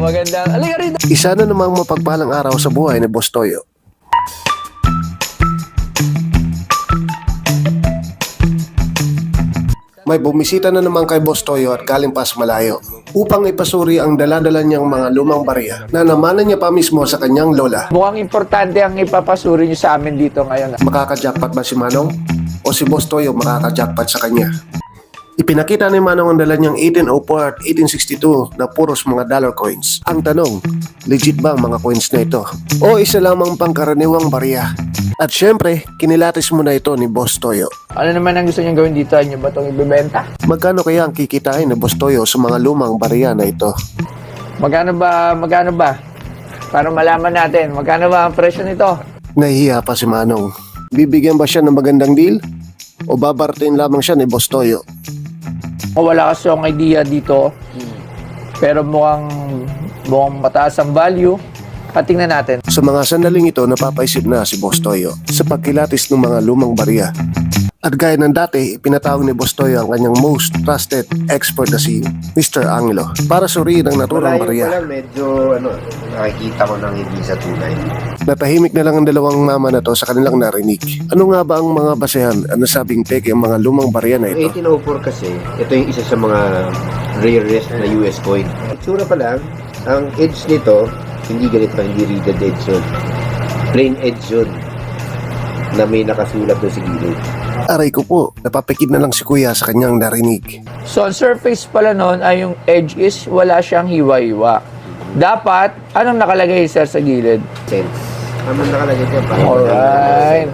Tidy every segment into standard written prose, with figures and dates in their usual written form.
magandang. Alika rito. Isa na namang mapagpalang araw sa buhay ni Boss Toyo. May bumisita na naman kay Boss Toyo at galing pa sa malayo upang ipasuri ang daladala niyang mga lumang barya na namanan niya pa mismo sa kanyang lola. Mukhang importante ang ipapasuri niyo sa amin dito ngayon. Makaka-jackpot ba si Manong? O si Boss Toyo makaka-jackpot sa kanya? Ipinakita ni Manong ang dala niyang 1804 at 1862 na puros mga dollar coins. Ang tanong, legit ba ang mga coins na ito? O isa lamang pangkaraniwang barya? At syempre, kinilatis mo na ito ni Boss Toyo. Ano naman ang gusto niyong gawin dito? Ano ba itong ibibenta? Magkano kaya ang kikitain ni Boss Toyo sa mga lumang barya na ito? Magkano ba? Para malaman natin, magkano ba ang presyo nito? Nahihiya pa si Manong. Bibigyan ba siya ng magandang deal? O babaratin lamang siya ni Boss Toyo? O wala kasi akong idea dito. Pero mukhang mataas ang value. Tingnan natin. Sa mga sandaling ito, napapaisip na si Boss Toyo sa pagkilatis ng mga lumang barya. At gaya ng dati, pinatawag ni Boss Toyo ang kanyang most trusted expert na si Mr. Angelo para suriin ang naturang Malayo pa barya. lang, medyo nakikita ko nang hindi sa tunay. Natahimik na lang ang dalawang mama na to sa kanilang narinig. Ano nga ba ang mga basehan ang nasabing peke ang mga lumang barya na ito? 1804 kasi, ito yung isa sa mga rarest na US coin. Itsura pa lang, ang edge nito, hindi ganito, hindi reeded edge yun. Plain edge yun na may nakasulat doon sa gilid. Aray ko po, napapikit na lang si Kuya sa kanyang narinig. So, ang surface pala nun ay yung edge is wala siyang hiwa-hiwa. Dapat, anong nakalagay, sir, sa gilid? Cents. Ano nakalagay dyan? Alright.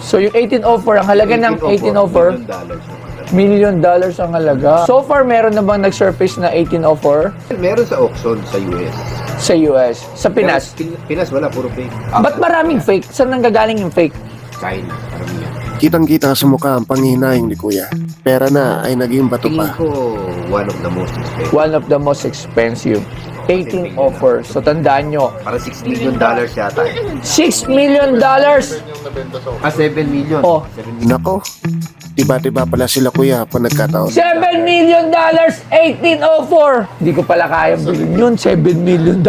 So, yung 1804, ang halaga ng 1804, $1 million ang halaga. So far, meron na bang nag-surface na 1804 Meron sa auction sa US. sa US? Sa Pinas? Pinas wala, puro fake. Ba't maraming fake? Saan nanggagaling yung fake? China, karamihan. Kitang-kita sa mukha ang panghihinayang ni Kuya. Pera na ay naging bato Tingin pa. ko, one of the most expensive. One of the most expensive. 1804. So, tandaan nyo. Para $6 million yata. $6 million! 7 million. Oh. 7 million. Nako, tiba-tiba pala sila Kuya pa nagkataon. $7 million! 1804! Hindi ko pala kaya bilhin yun. $7 million.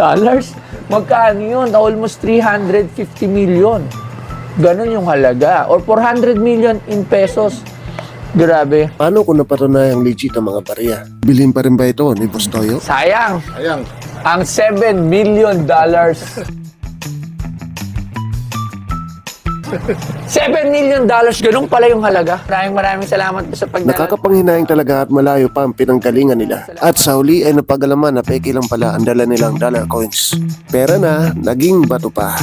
Magkano yun? Almost 350 million. Ganon yung halaga. Or 400 million in pesos. Grabe. Paano kung napatunayang legit ang mga barya? Bilhin pa rin ba ito ni Boss Toyo? Sayang. Ayang. Ang $7 million. $7 million. Ganun pala yung halaga. Maraming salamat po sa pagdala. Nakakapanghinayang talaga at malayo pa ang pinanggalingan nila. At sa huli ay napagalaman na peke lang pala ang dala nilang dollar coins. Pera na, naging bato pa.